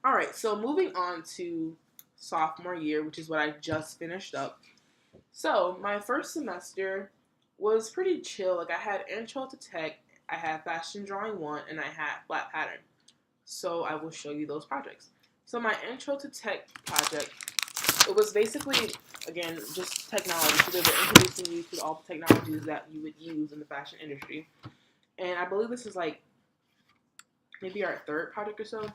All right, so moving on to sophomore year, which is what I just finished up. So my first semester was pretty chill. Like I had intro to tech, I had fashion drawing one, and I had flat pattern. So I will show you those projects. So my intro to tech project, it was basically again just technology. So they were introducing you to all the technologies that you would use in the fashion industry. And I believe this is like maybe our third project or so.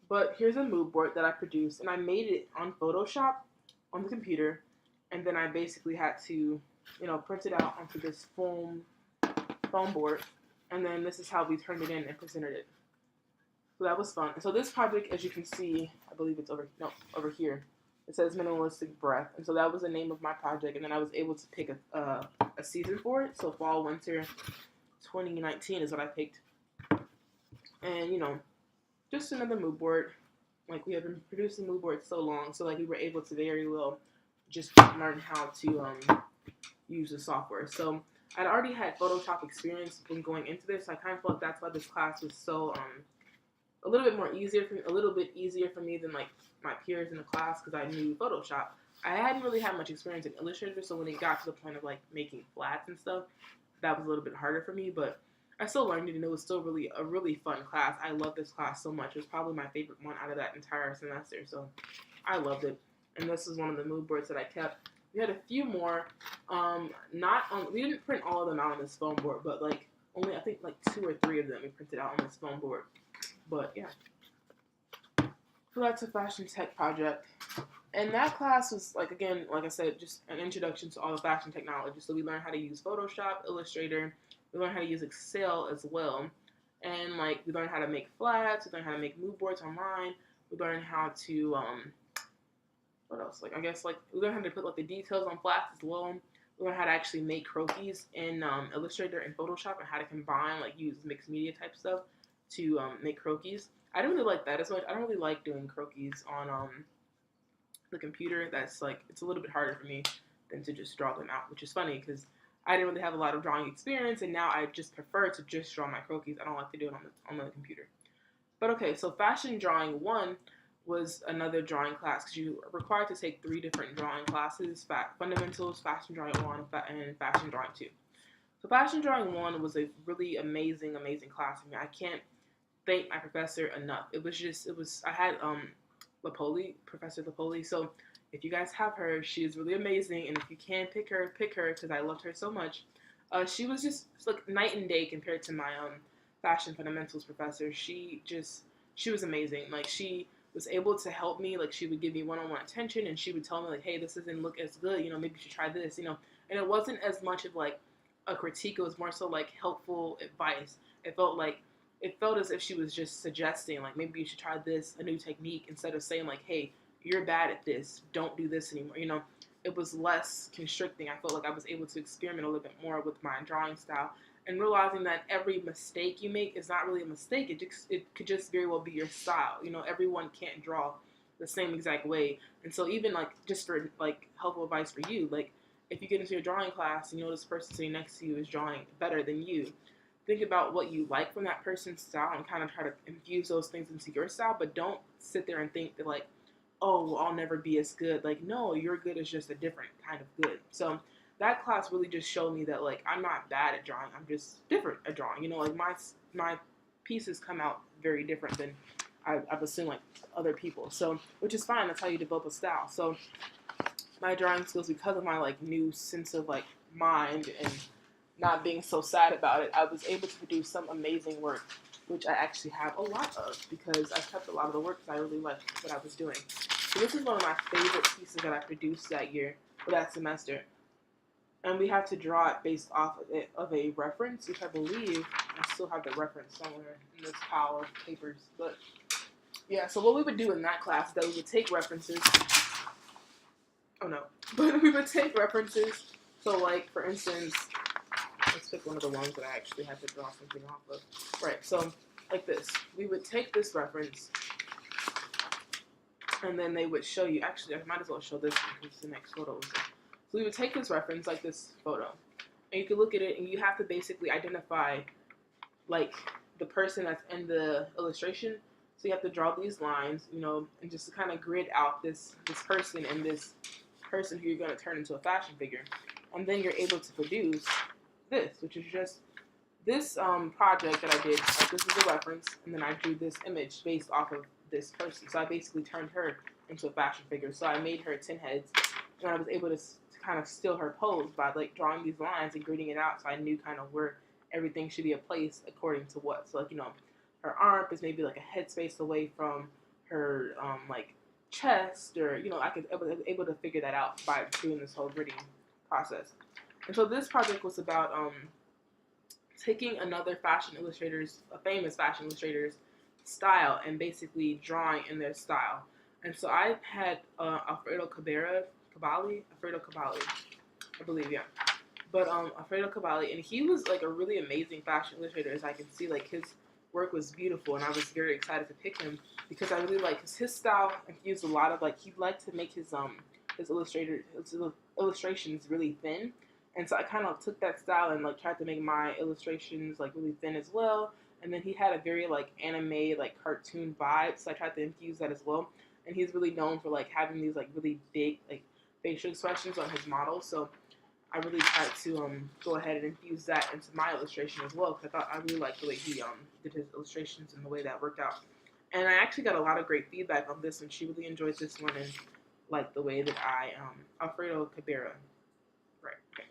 But here's a mood board that I produced, and I made it on Photoshop on the computer, and then I basically had to, print it out onto this foam board, and then this is how we turned it in and presented it. So that was fun. And so this project, as you can see, I believe it's over here. It says minimalistic breath, and so that was the name of my project, and then I was able to pick a season for it. So fall winter 2019 is what I picked, and just another mood board. Like we have been producing mood boards so long, so like we were able to very well just learn how to use the software. So I'd already had Photoshop experience when going into this. So I kind of felt like that's why this class was so a little bit easier for me than like my peers in the class because I knew Photoshop. I hadn't really had much experience in Illustrator, so when it got to the point of like making flats and stuff, that was a little bit harder for me, but I still learned it, and it was still a really fun class. I love this class so much. It was probably my favorite one out of that entire semester, so I loved it. And this is one of the mood boards that I kept. We had a few more. We didn't print all of them out on this foam board, but like only I think like 2 or 3 of them we printed out on this foam board. But yeah, so that's a fashion tech project. And that class was like, again, like I said, just an introduction to all the fashion technology. So we learned how to use Photoshop, Illustrator. We learned how to use Excel as well. And like we learned how to make flats. We learned how to make mood boards online. We learned how to what else? Like I guess like we learned how to put like the details on flats as well. We learned how to actually make croquis in Illustrator and Photoshop, and how to combine like use mixed media type stuff to make croquis. I don't really like that as much. I don't really like doing croquis on the computer. That's like it's a little bit harder for me than to just draw them out, which is funny because I didn't really have a lot of drawing experience, and now I just prefer to just draw my croquis. I don't like to do it on the computer. But okay, so fashion drawing 1 was another drawing class because you are required to take 3 different drawing classes: fundamentals, fashion drawing 1, and fashion drawing 2. So fashion drawing 1 was a really amazing class for me. I can't thank my professor enough. I had Professor Lapoli. So if you guys have her, she is really amazing, and if you can pick her because I loved her so much. She was just like night and day compared to my fashion fundamentals professor. She was amazing. Like she was able to help me. Like she would give me one-on-one attention, and she would tell me like, hey, this doesn't look as good. Maybe you should try this. And it wasn't as much of like a critique. It was more so like helpful advice. It felt as if she was just suggesting, like, maybe you should try a new technique, instead of saying, like, hey, you're bad at this, don't do this anymore. It was less constricting. I felt like I was able to experiment a little bit more with my drawing style, and realizing that every mistake you make is not really a mistake. It could just very well be your style. Everyone can't draw the same exact way. And so even, like, just for, like, helpful advice for you, like, if you get into your drawing class and this person sitting next to you is drawing better than you, think about what you like from that person's style and kind of try to infuse those things into your style, but don't sit there and think that like, oh, well, I'll never be as good. Like, no, your good is just a different kind of good. So that class really just showed me that like I'm not bad at drawing. I'm just different at drawing. Like my pieces come out very different than I've assumed like other people. So which is fine. That's how you develop a style. So my drawing skills, because of my like new sense of like mind and not being so sad about it, I was able to produce some amazing work, which I actually have a lot of because I kept a lot of the work because I really liked what I was doing. So this is one of my favorite pieces that I produced that year, or that semester. And we had to draw it based off of a reference, which I believe I still have the reference somewhere in this pile of papers. But yeah, so what we would do in that class is that we would take references. Oh no. But we would take references. So like, for instance, let's pick one of the ones that I actually had to draw something off of. Right, so like this. We would take this reference, and then they would show you. Actually, I might as well show this because the next photo is there. So we would take this reference, like this photo, and you can look at it, and you have to basically identify, like, the person that's in the illustration. So you have to draw these lines, you know, and just to kind of grid out this person and this person who you're going to turn into a fashion figure. And then you're able to produce this, which is just this project that I did. This is a reference, and then I drew this image based off of this person. So I basically turned her into a fashion figure. So I made her 10 heads, and I was able to kind of steal her pose by like drawing these lines and gridding it out. So I knew kind of where everything should be placed according to what. So like, you know, her arm is maybe like a headspace away from her like chest, or you know, I was able to figure that out by doing this whole gridding process. And so this project was about taking another a famous fashion illustrator's style, and basically drawing in their style. And so I had Alfredo Cavalli, I believe, yeah. But Alfredo Cavalli, and he was like a really amazing fashion illustrator, as I can see. Like his work was beautiful, and I was very excited to pick him because I really like his style. Infused a lot of like, he liked to make his illustrations really thin, and so I kind of took that style and like tried to make my illustrations like really thin as well. And then he had a very like anime, like cartoon vibe, so I tried to infuse that as well. And he's really known for like having these like really big like facial expressions on his models, so I really tried to go ahead and infuse that into my illustration as well, because I really liked the way he did his illustrations and the way that worked out. And I actually got a lot of great feedback on this one. She really enjoyed this one and liked the way that I Alfredo Cabrera, right? Okay,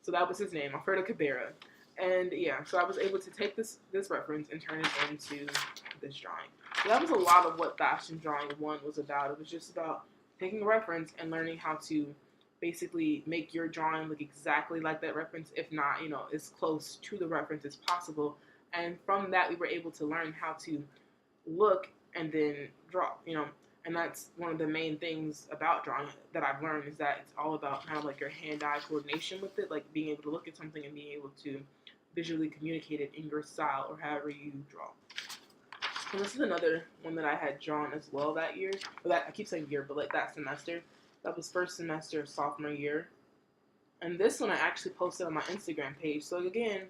so that was his name, Alfredo Cabrera. And yeah, so I was able to take this reference and turn it into this drawing. So that was a lot of what Fashion Drawing 1 was about. It was just about taking a reference and learning how to basically make your drawing look exactly like that reference, if not, you know, as close to the reference as possible. And from that, we were able to learn how to look and then draw, you know. And that's one of the main things about drawing that I've learned, is that it's all about kind of like your hand-eye coordination with it, like being able to look at something and being able to visually communicate it in your style or however you draw. And this is another one that I had drawn as well that year. Or that, I keep saying year, but like that semester. That was first semester of sophomore year. And this one I actually posted on my Instagram page. So again,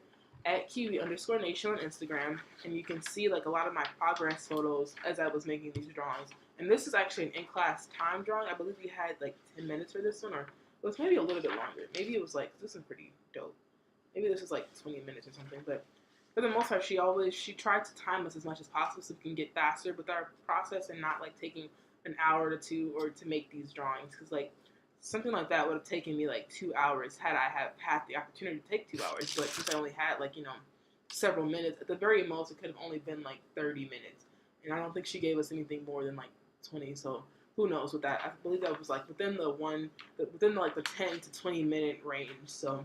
at Kiwi_Nation on Instagram. And you can see like a lot of my progress photos as I was making these drawings. And this is actually an in-class time drawing. I believe we had like 10 minutes for this one, or it was maybe a little bit longer. Maybe it was like, this is pretty dope. Maybe this was like 20 minutes or something. But for the most part, she tried to time us as much as possible so we can get faster with our process and not like taking an hour or two or to make these drawings, because like something like that would have taken me like 2 hours had I have had the opportunity to take 2 hours. But since I only had like, you know, several minutes, at the very most it could have only been like 30 minutes, and I don't think she gave us anything more than like 20. So who knows with that. I believe that was like within like the 10 to 20 minute range. So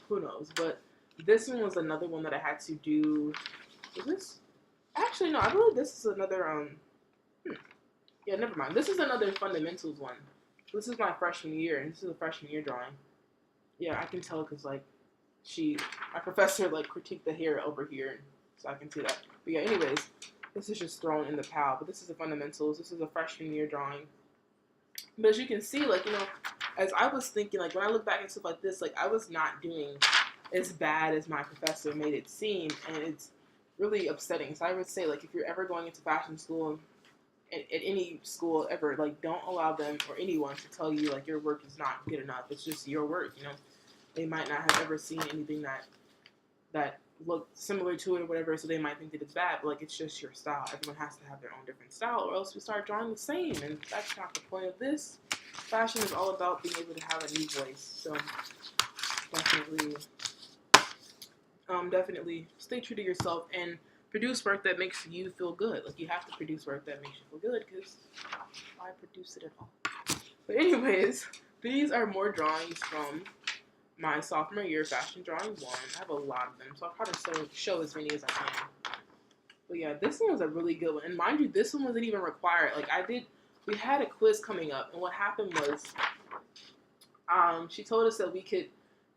who knows. But this one was another one that I had to do. Is this actually, no, I believe this is another yeah, never mind. This is another fundamentals one. This is my freshman year, and this is a freshman year drawing. Yeah, I can tell because, like, my professor, like, critiqued the hair over here, so I can see that. But yeah, anyways, this is just thrown in the pile, but this is the fundamentals. This is a freshman year drawing. But as you can see, like, you know, as I was thinking, like, when I look back at stuff like this, like, I was not doing as bad as my professor made it seem, and it's really upsetting. So I would say, like, if you're ever going into fashion school, at any school ever, like, don't allow them or anyone to tell you like your work is not good enough. It's just your work, you know. They might not have ever seen anything that looked similar to it or whatever, so they might think that it's bad, but like, it's just your style. Everyone has to have their own different style, or else we start drawing the same, and that's not the point of this. Fashion is all about being able to have a new voice. So definitely stay true to yourself and produce work that makes you feel good. Like, you have to produce work that makes you feel good, because why produce it at all? But anyways, these are more drawings from my sophomore year, Fashion Drawing 1. I have a lot of them, so I'll probably show as many as I can. But yeah, this one was a really good one. And mind you, this one wasn't even required. Like, we had a quiz coming up, and what happened was, she told us that we could,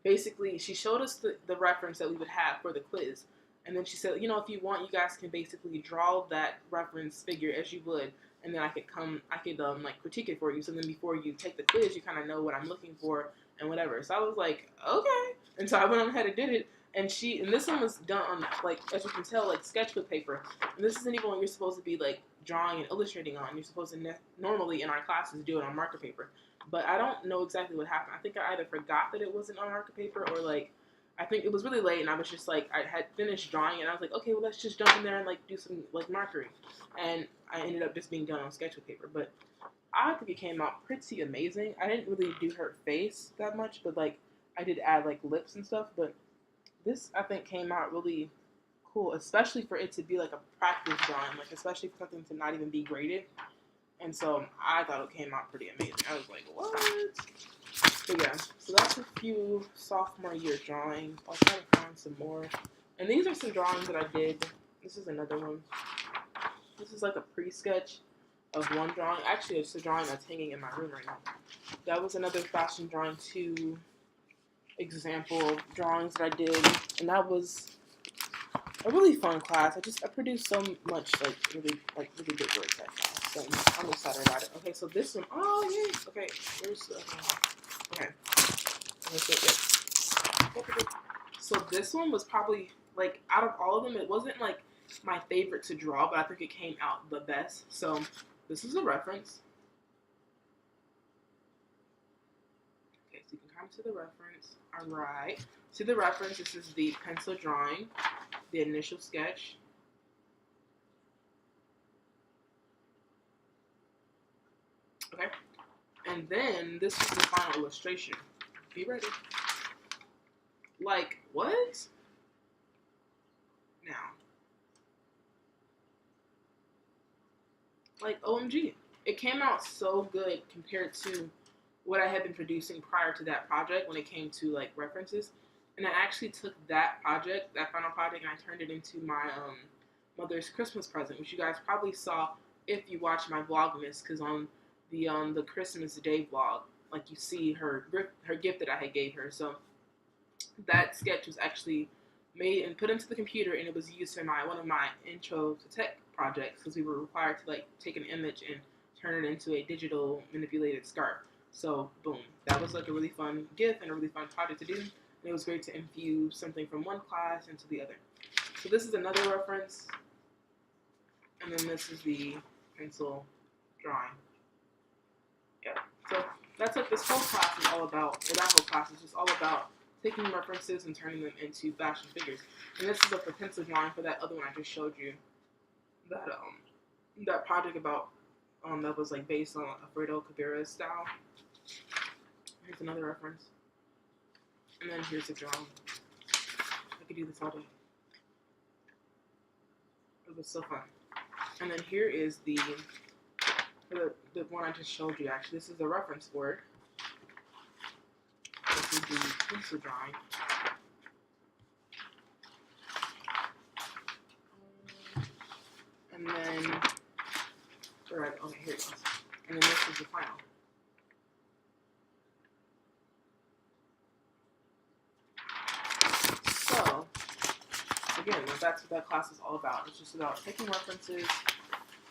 basically, she showed us the reference that we would have for the quiz. And then she said, you know, if you want, you guys can basically draw that reference figure as you would, and then I could like critique it for you. So then before you take the quiz, you kind of know what I'm looking for and whatever. So I was like, okay. And so I went on ahead and did it. And this one was done on, like, as you can tell, like, sketchbook paper. And this isn't even what you're supposed to be, like, drawing and illustrating on. You're supposed to normally in our classes do it on marker paper. But I don't know exactly what happened. I think I either forgot that it wasn't on marker paper, or, like, I think it was really late and I was just like, I had finished drawing and I was like, okay, well, let's just jump in there and, like, do some, like, markering. And I ended up just being done on sketchbook paper. But I think it came out pretty amazing. I didn't really do her face that much, but, like, I did add, like, lips and stuff. But this, I think, came out really cool, especially for it to be, like, a practice drawing, like, especially for something to not even be graded. And so I thought it came out pretty amazing. I was like, what? But yeah, so that's a few sophomore year drawings. I'll try to find some more. And these are some drawings that I did. This is another one. This is like a pre-sketch of one drawing. Actually, it's a drawing that's hanging in my room right now. That was another fashion drawing 2 example drawings that I did. And that was a really fun class. I produced so much, like really good work that class. So I'm excited about it. Okay, so this one, oh yeah. Okay, where's the okay. So this one was probably, like, out of all of them, it wasn't like my favorite to draw, but I think it came out the best. So this is a reference. Okay, so you can come to the reference. All right. To the reference, this is the pencil drawing, the initial sketch. Okay. And then this is the final illustration. Be ready. Like, what? Now. Like, OMG. It came out so good compared to what I had been producing prior to that project when it came to, like, references. And I actually took that project, that final project, and I turned it into my mother's Christmas present, which you guys probably saw if you watched my Vlogmas, because on the Christmas Day vlog, like, you see her gift that I had gave her. So that sketch was actually made and put into the computer, and it was used for one of my intro to tech projects, because we were required to, like, take an image and turn it into a digital manipulated scarf. So boom, that was, like, a really fun gift and a really fun project to do. And it was great to infuse something from one class into the other. So this is another reference, and then this is the pencil drawing. Yeah, so that's what this whole class is all about. Or that whole class is just all about taking references and turning them into fashion figures. And this is the pencil drawing for that other one I just showed you. That project about that was, like, based on Alfredo Cabrera's style. Here's another reference. And then here's the drawing. I could do this all day. It was so fun. And then here is the one I just showed you, actually. This is the reference for it. This is the pencil drawing. And then, alright, okay, here it goes. And then this is the final. So, again, that's what that class is all about. It's just about taking references,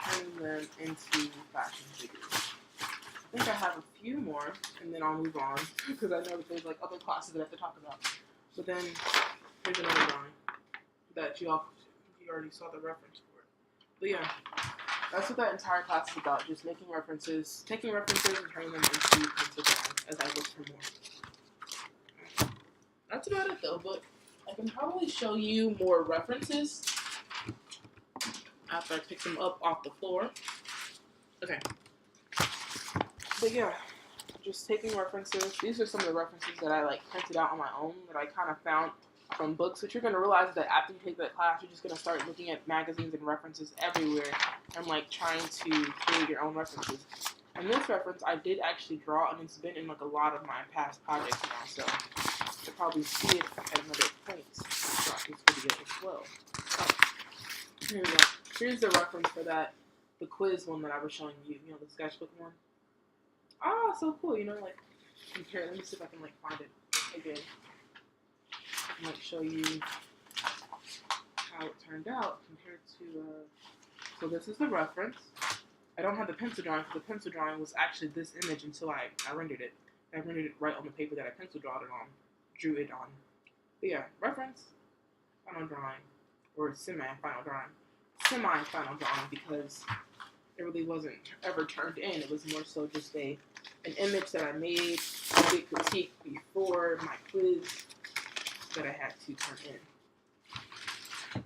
turning them into fashion figures. I think I have a few more, and then I'll move on, because I know that there's, like, other classes that I have to talk about. But then, here's another drawing that you already saw the reference for it. But yeah, that's what that entire class is about, just taking references and turning them into pencil drawings as I look for more. That's about it, though, but I can probably show you more references after I pick them up off the floor. Okay. But yeah, just taking references. These are some of the references that I, like, printed out on my own that I kind of found from books. But you're going to realize that after you take that class, you're just going to start looking at magazines and references everywhere and, like, trying to create your own references. And this reference I did actually draw, and it's been in, like, a lot of my past projects now, so you'll probably see it at another point throughout this video as well. Oh, here we go. Here's the reference for that, the quiz one that I was showing you, you know, the sketchbook one. Ah, so cool, you know, like, compare, let me see if I can, like, find it again. I might show you how it turned out compared to, so this is the reference. I don't have the pencil drawing, because the pencil drawing was actually this image until I rendered it. I rendered it right on the paper that I drew it on. But yeah, reference final drawing or semi-final drawing because it really wasn't ever turned in. It was more so just an image that I made, a big critique before my quiz that I had to turn in.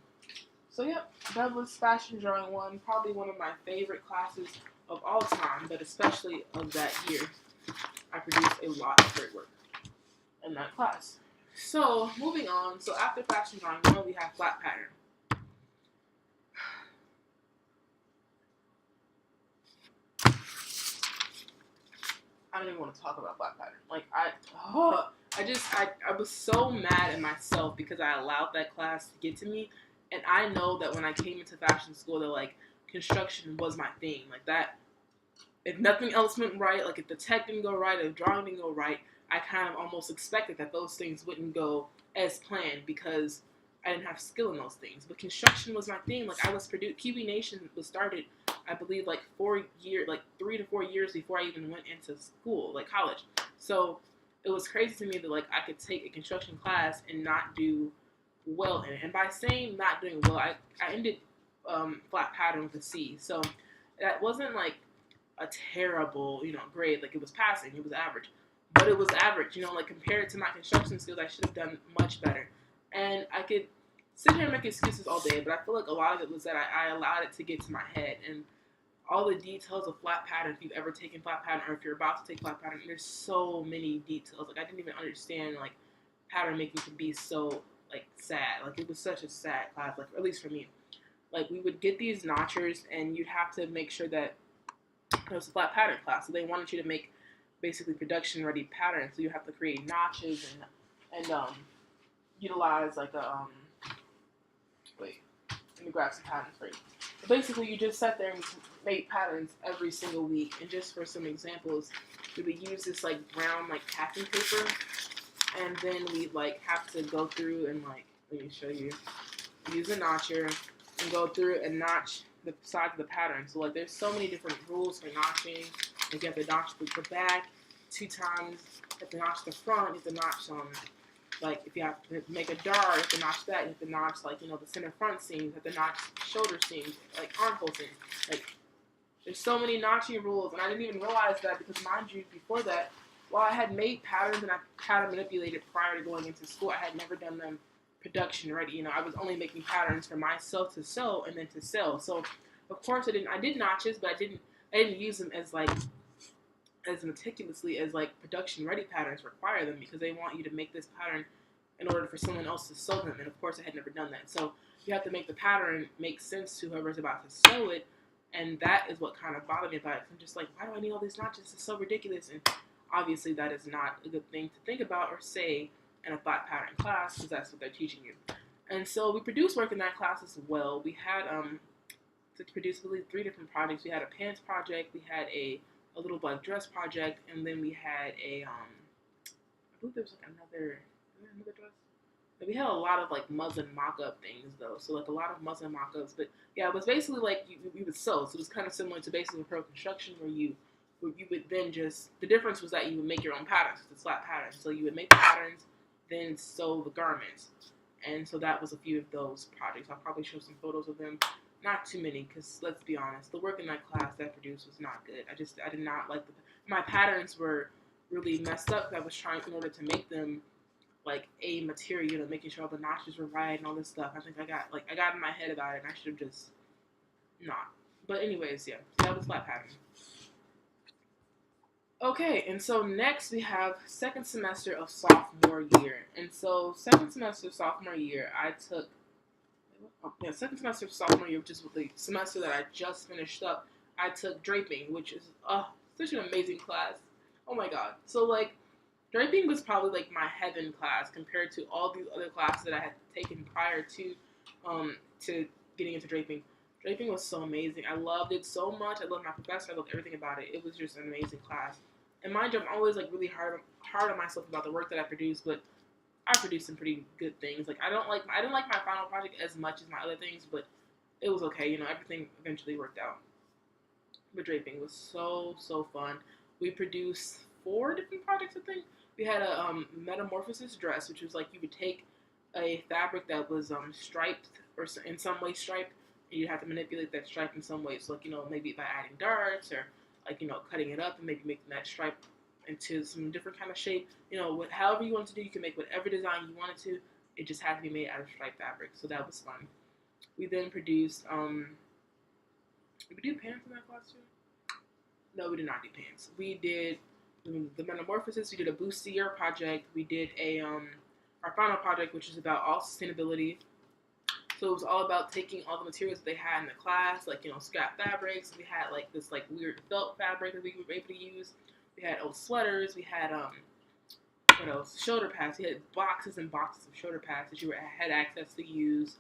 So yep, that was fashion drawing one, probably one of my favorite classes of all time, but especially of that year. I produced a lot of great work in that class. So moving on, so after fashion drawing one, we have flat pattern. I don't even want to talk about flat pattern. Like I was so mad at myself because I allowed that class to get to me, and I know that when I came into fashion school, that like construction was my thing. Like that, if nothing else went right, like if the tech didn't go right, if drawing didn't go right, I kind of almost expected that those things wouldn't go as planned because I didn't have skill in those things. But construction was my thing. Like I was PB Nation was started, I believe, like 3 to 4 years before I even went into school, like college. So it was crazy to me that like I could take a construction class and not do well in it. And by saying not doing well, I ended flat pattern with a C. So that wasn't like a terrible, grade. Like it was passing, it was average, but it was average. Like compared to my construction skills, I should have done much better. And I could sit here and make excuses all day, but I feel like a lot of it was that I allowed it to get to my head. And all the details of flat pattern, if you've ever taken flat pattern or if you're about to take flat pattern, there's so many details. Like I didn't even understand like pattern making could be so like sad. Like it was such a sad class, like at least for me. Like we would get these notchers and you'd have to make sure that it was a flat pattern class, so they wanted you to make basically production ready patterns. So you have to create notches and utilize like a wait, let me grab some patterns for you. But basically, you just sat there and made patterns every single week. And just for some examples, we would use this like brown like packing paper, and then we'd like have to go through and like let me show you. Use a notcher and go through and notch the side of the pattern. So like there's so many different rules for notching. Like you have to notch the back 2 times, you have to notch the front, you have to notch like if you have to make a dar, you have to notch that, you have to notch like the center front seams, you have to notch shoulder seams, like armhole seams. Like there's so many notching rules, and I didn't even realize that because mind you, before that, while I had made patterns and I pattern manipulated prior to going into school, I had never done them production ready. I was only making patterns for myself to sew and then to sell. So of course I did notches, but I didn't use them as like as meticulously as like production ready patterns require them, because they want you to make this pattern in order for someone else to sew them. And of course I had never done that. So you have to make the pattern make sense to whoever's about to sew it. And that is what kind of bothered me about it. I'm just like, why do I need all these notches? It's so ridiculous. And obviously that is not a good thing to think about or say in a flat pattern class, because that's what they're teaching you. And so we produced work in that class as well. We had to produce, I believe, 3 different projects. We had a pants project, we had a little black dress project, and then we had I believe there was like another dress. But we had a lot of like muslin mock-up things though, so like a lot of muslin mock-ups. But yeah, it was basically like you would sew, so it was kind of similar to basically pro construction, where you would then just, the difference was that you would make your own patterns, because it's flat patterns. So you would make the patterns, then sew the garments. And so that was a few of those projects. I'll probably show some photos of them. Not too many, because let's be honest, the work in that class that I produced was not good. I did not like my patterns were really messed up. I was trying, in order to make them like a material, making sure all the notches were right and all this stuff. I think I got in my head about it, and I should have just not. But anyways, yeah, so that was flat pattern. Okay, and so next we have second semester of sophomore year. And so second semester of sophomore year, I took, second semester of sophomore year, which is the semester that I just finished up, I took draping, which is such an amazing class. Oh my god. So like, draping was probably like my heaven class compared to all these other classes that I had taken prior to getting into draping. Draping was so amazing. I loved it so much. I loved my professor. I loved everything about it. It was just an amazing class. And mind you, I'm always like really hard on myself about the work that I produce, but I produced some pretty good things. Like I didn't like my final project as much as my other things, but it was okay. Everything eventually worked out. But draping was so fun. We produced 4 different projects, I think. We had a metamorphosis dress, which was like you would take a fabric that was striped or in some way striped, and you have to manipulate that stripe in some way. So like maybe by adding darts or like cutting it up and maybe making that stripe into some different kind of shape. However you want to do, you can make whatever design you wanted to. It just had to be made out of striped fabric. So that was fun. We then produced did we do pants in that class too? No, we did not do pants. We did the metamorphosis. We did a bustier project. We did our final project, which is about all sustainability. So it was all about taking all the materials that they had in the class, like scrap fabrics. We had like this like weird felt fabric that we were able to use. We had old sweaters. We had what else? Shoulder pads. We had boxes and boxes of shoulder pads that you had access to use.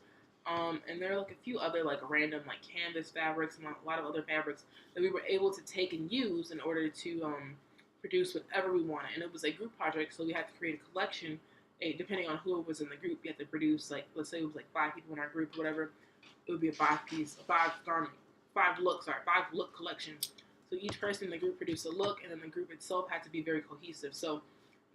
And there are like a few other like random like canvas fabrics and a lot of other fabrics that we were able to take and use in order to produce whatever we wanted. And it was a group project, so we had to create a collection. Depending on who was in the group, you had to produce like, let's say it was like 5 people in our group or whatever. It would be a 5 look collection. So each person in the group produced a look, and then the group itself had to be very cohesive. So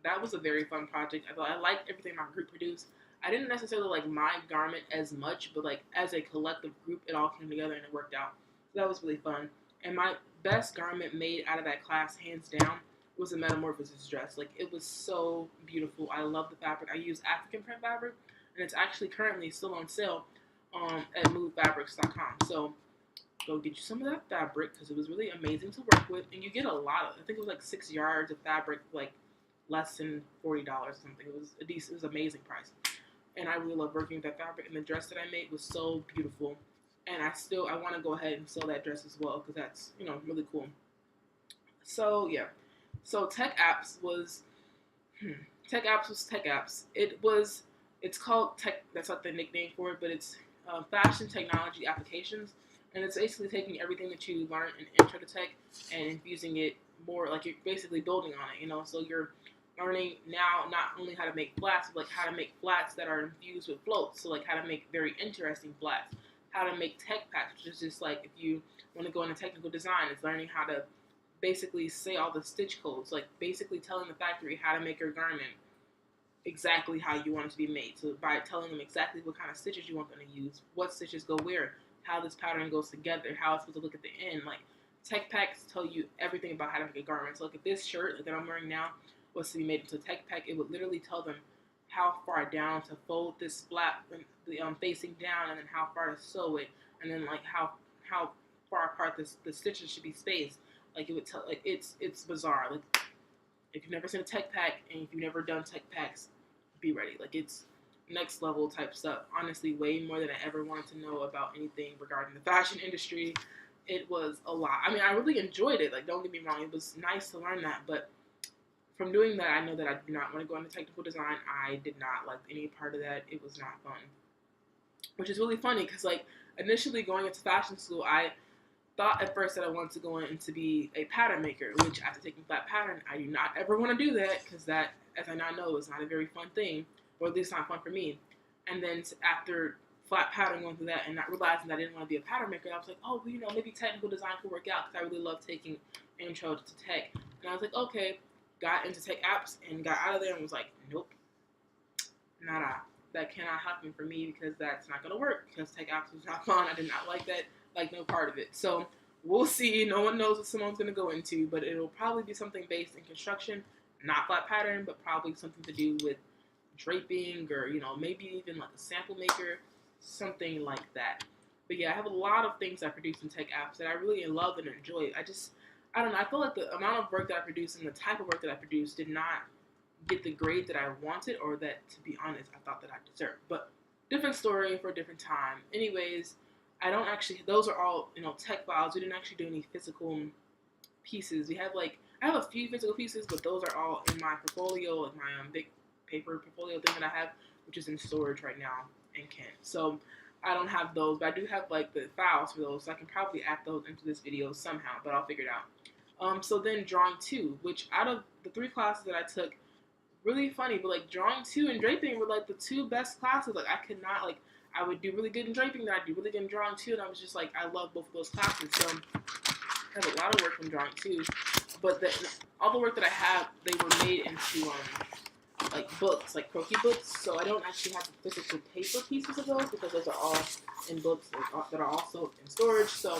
that was a very fun project. I liked everything my group produced. I didn't necessarily like my garment as much, but like as a collective group, it all came together and it worked out. So that was really fun. And my best garment made out of that class, hands down, was a metamorphosis dress. Like, it was so beautiful. I love the fabric. I use African print fabric, and it's actually currently still on sale at movefabrics.com. So go get you some of that fabric because it was really amazing to work with, and you get a lot of. I think it was like 6 yards of fabric, like less than $40 or something. It was it was an amazing price, and I really love working with that fabric. And the dress that I made was so beautiful, and I want to go ahead and sell that dress as well because that's really cool. So yeah. So Tech Apps was Tech Apps. It's called Tech. That's not the nickname for it, but it's fashion technology applications, and it's basically taking everything that you learned in Intro to Tech and infusing it more. Like, you're basically building on it. So you're learning now not only how to make flats, but like how to make flats that are infused with floats. So like how to make very interesting flats, how to make tech packs, which is just like if you want to go into technical design, it's learning how to basically say all the stitch codes, like basically telling the factory how to make your garment exactly how you want it to be made. So by telling them exactly what kind of stitches you want them to use, what stitches go where, how this pattern goes together, how it's supposed to look at the end. Like, tech packs tell you everything about how to make a garment. So like if this shirt that I'm wearing now was to be made into a tech pack, it would literally tell them how far down to fold this flap facing down, and then how far to sew it, and then like how far apart the stitches should be spaced. Like, it would tell, like, it's bizarre. Like, if you've never seen a tech pack and if you've never done tech packs, be ready. Like, it's next level type stuff. Honestly, way more than I ever wanted to know about anything regarding the fashion industry. It was a lot. I mean, I really enjoyed it. Like, don't get me wrong. It was nice to learn that. But from doing that, I know that I do not want to go into technical design. I did not like any part of that. It was not fun. Which is really funny because, like, initially going into fashion school, I thought at first that I wanted to go in to be a pattern maker, which after taking flat pattern, I do not ever want to do that because that, as I now know, is not a very fun thing, or at least not fun for me. And then after flat pattern going through that and not realizing that I didn't want to be a pattern maker, I was like, oh, well, maybe technical design could work out because I really love taking intro to tech. And I was like, okay, got into Tech Apps and got out of there and was like, nope, nada. That cannot happen for me because that's not going to work because Tech Apps was not fun. I did not like that. Like, no part of it. So we'll see. No one knows what Simone's going to go into, but it'll probably be something based in construction, not flat pattern, but probably something to do with draping or, maybe even like a sample maker, something like that. But yeah, I have a lot of things I produce in Tech Apps that I really love and enjoy. I don't know, I feel like the amount of work that I produce and the type of work that I produce did not get the grade that I wanted, or that, to be honest, I thought that I deserved. But different story for a different time. Anyways, those are all, tech files. We didn't actually do any physical pieces. I have a few physical pieces, but those are all in my portfolio, like my big paper portfolio thing that I have, which is in storage right now in Kent. So I don't have those, but I do have like the files for those, so I can probably add those into this video somehow, but I'll figure it out. So then drawing 2, which out of the 3 classes that I took, really funny, but like drawing 2 and draping were like the 2 best classes. Like, I could not, like, I would do really good in draping, then I'd do really good in drawing 2, and I was just like, I love both of those classes. So I have a lot of work from drawing 2, but all the work that I have, they were made into like books, like croquis books. So I don't actually have the physical paper pieces of those because those are all in books that are also in storage. So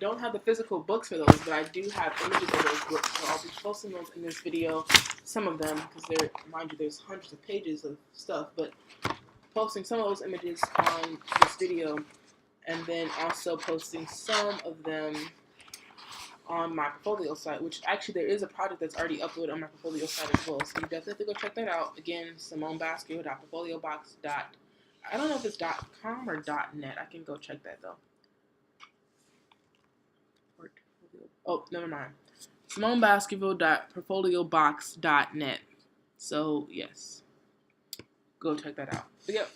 don't have the physical books for those, but I do have images of those books. So I'll be posting those in this video, some of them, because there, mind you, there's hundreds of pages of stuff, but posting some of those images on this video, and then also posting some of them on my portfolio site, which actually there is a project that's already uploaded on my portfolio site as well. So you definitely have to go check that out. Again, SymoneBaskerville.portfoliobox. I don't know if it's .com or .net. I can go check that though. Oh, never mind. SymoneBaskerville.portfoliobox.net. So yes, go check that out. But yep,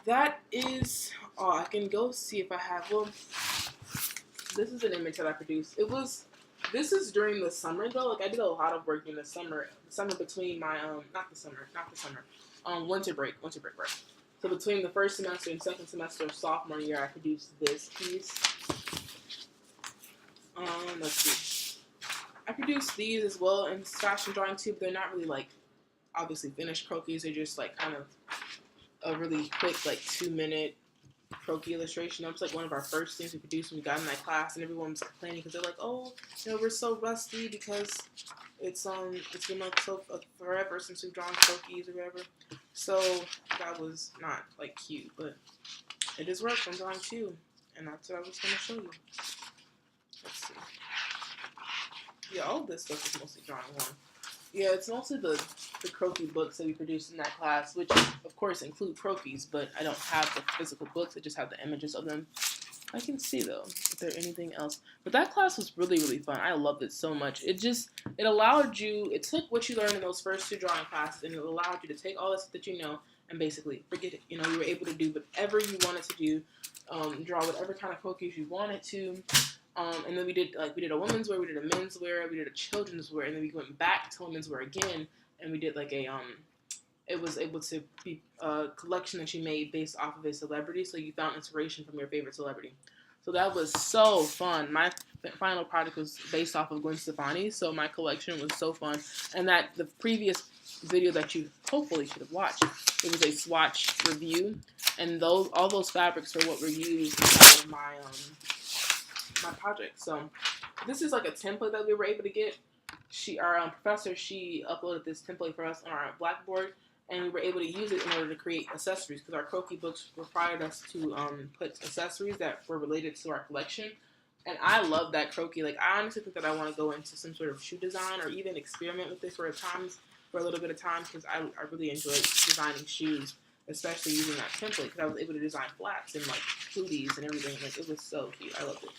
that is all. I can go see if I have. Well, this is an image that I produced. This is during the summer though. Like I did a lot of work in the summer between my winter break, right? So between the first semester and second semester of sophomore year, I produced this piece. Let's see. I produced these as well in fashion drawing too, but they're not really like obviously finished croquis. They're just like kind of a really quick like 2-minute croquis illustration. That was like one of our first things we produced when we got in that class, and everyone was complaining because they're like, oh, we're so rusty because it's been like so forever since we've drawn croquis or whatever. So that was not like cute, but it is work from drawing too, and that's what I was gonna show you. Let's see. Yeah, all of this stuff is mostly drawing one. Yeah, it's mostly the croquis books that we produced in that class, which of course include croquis, but I don't have the physical books. I just have the images of them. I can see though if there's anything else. But that class was really, really fun. I loved it so much. It allowed you, it took what you learned in those first 2 drawing classes and it allowed you to take all this that you know and basically forget it. You were able to do whatever you wanted to do, draw whatever kind of croquis you wanted to. And then we did a women's wear, we did a men's wear, we did a children's wear, and then we went back to women's wear again, and we did like a it was able to be a collection that you made based off of a celebrity, so you found inspiration from your favorite celebrity. So that was so fun. My final project was based off of Gwen Stefani, so my collection was so fun. And that the previous video that you hopefully should have watched, it was a swatch review, and all those fabrics are what were used inside of my project. So this is like a template that we were able to get. Our professor, she uploaded this template for us on our Blackboard, and we were able to use it in order to create accessories because our croquis books required us to put accessories that were related to our collection. And I love that croquis. Like I honestly think that I want to go into some sort of shoe design or even experiment with it for a little bit of time because I really enjoy designing shoes, especially using that template because I was able to design flats and like booties and everything. Like it was so cute. I loved it.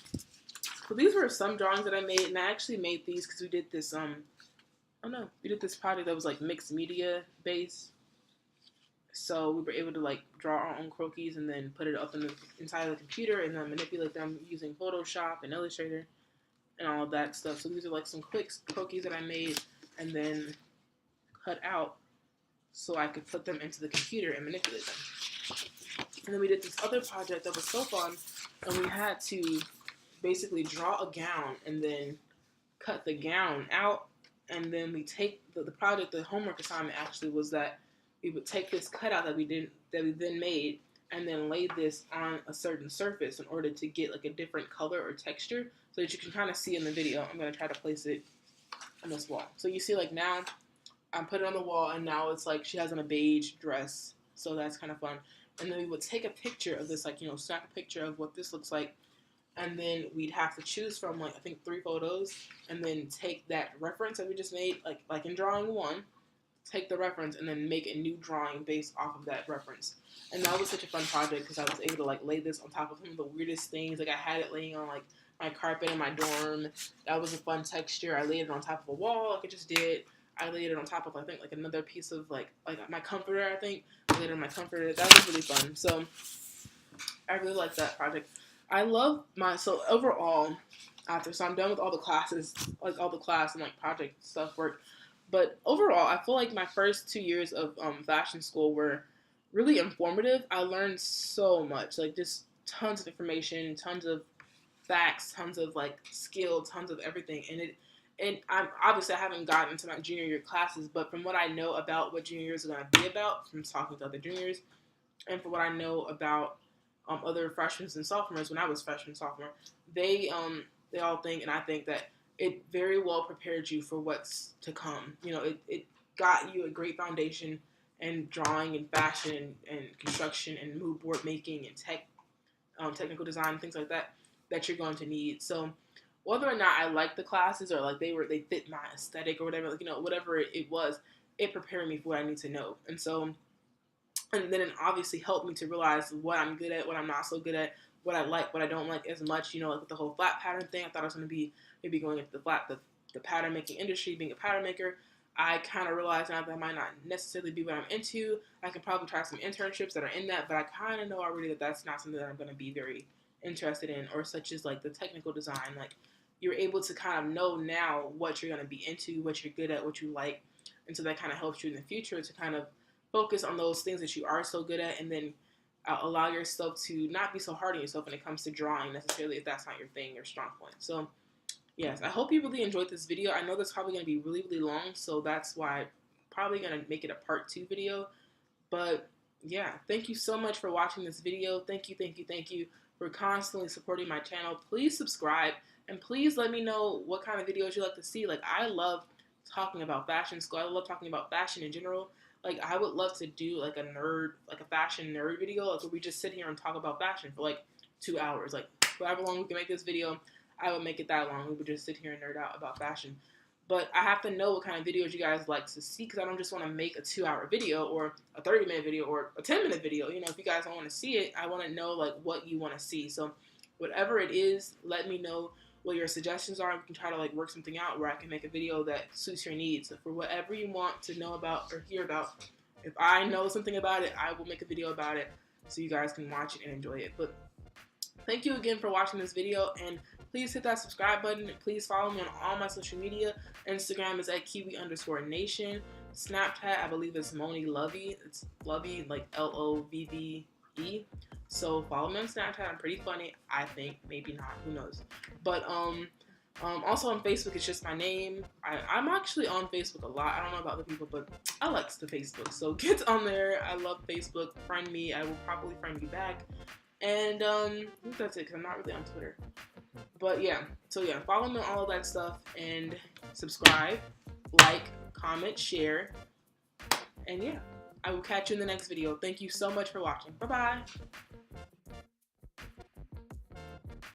So these were some drawings that I made, and I actually made these because we did this we did this project that was like mixed media based. So we were able to like draw our own croquis and then put it up inside of the computer and then manipulate them using Photoshop and Illustrator and all of that stuff. So these are like some quick croquis that I made and then cut out so I could put them into the computer and manipulate them. And then we did this other project that was so fun, and we had to basically draw a gown and then cut the gown out, and then we take the homework assignment actually was that we would take this cutout that we then made and then lay this on a certain surface in order to get like a different color or texture so that you can kind of see in the video. I'm going to try to place it on this wall. So you see like now I put it on the wall and now it's like she has on a beige dress, so that's kind of fun. And then we would take a picture of this, like, snap a picture of what this looks like. And then we'd have to choose from, like, I think 3 photos. And then take that reference that we just made, like in drawing 1. Take the reference and then make a new drawing based off of that reference. And that was such a fun project because I was able to, like, lay this on top of some of the weirdest things. Like, I had it laying on, like, my carpet in my dorm. That was a fun texture. I laid it on top of a wall like I just did. I laid it on top of, I think, like, another piece of, like my comforter, I think. I laid it on my comforter. That was really fun. So, I really liked that project. I love so overall, so I'm done with all the classes, like, all the class and, like, project stuff work. But overall, I feel like my first 2 years of fashion school were really informative. I learned so much, like, just tons of information, tons of facts, tons of, like, skill, tons of everything. And and I haven't gotten into my junior year classes, but from what I know about what junior years are going to be about, from talking to other juniors, and from what I know about other freshmen and sophomores, when I was freshman sophomore, they all think, and I think that it very well prepared you for what's to come. You know, it got you a great foundation in drawing and fashion and construction and mood board making and technical design, things like that, that you're going to need. So whether or not I liked the classes, or like they fit my aesthetic or whatever, like, you know, whatever it was, it prepared me for what I need to know. And then it obviously helped me to realize what I'm good at, what I'm not so good at, what I like, what I don't like as much. You know, like with the whole flat pattern thing, I thought I was going to be maybe going into the pattern making industry, being a pattern maker. I kind of realized now that might not necessarily be what I'm into. I can probably try some internships that are in that, but I kind of know already that that's not something that I'm going to be very interested in, or such as like the technical design. Like, you're able to kind of know now what you're going to be into, what you're good at, what you like, and so that kind of helps you in the future to kind of focus on those things that you are so good at, and then allow yourself to not be so hard on yourself when it comes to drawing necessarily, if that's not your thing, your strong point. So yes, I hope you really enjoyed this video. I know this is probably going to be really, really long, so that's why I'm probably going to make it a part 2 video. But yeah, thank you so much for watching this video. Thank you for constantly supporting my channel. Please subscribe, and please let me know what kind of videos you like to see. Like, I love talking about fashion school. I love talking about fashion in general. Like, I would love to do like a fashion nerd video, like where we just sit here and talk about fashion for like 2 hours. Like, however long we can make this video, I would make it that long. We would just sit here and nerd out about fashion. But I have to know what kind of videos you guys like to see, because I don't just want to make a 2-hour video or a 30-minute video or a 10-minute video. You know, if you guys don't want to see it, I want to know like what you want to see. So whatever it is, let me know what your suggestions are. We can try to like work something out where I can make a video that suits your needs. So for whatever you want to know about or hear about, if I know something about it, I will make a video about it so you guys can watch it and enjoy it. But thank you again for watching this video, and please hit that subscribe button. Please follow me on all my social media. Instagram is at Kiwi_Nation. Snapchat, I believe, is Symone Lovey. It's Lovey, like Lovve. So follow me on Snapchat. I'm pretty funny, I think. Maybe not. Who knows? But also on Facebook, it's just my name. I'm actually on Facebook a lot. I don't know about other people, but I like the Facebook. So get on there. I love Facebook. Friend me. I will probably friend you back. And I think that's it, because I'm not really on Twitter. But yeah, so yeah, follow me on all of that stuff, and subscribe, like, comment, share, and yeah, I will catch you in the next video. Thank you so much for watching. Bye-bye.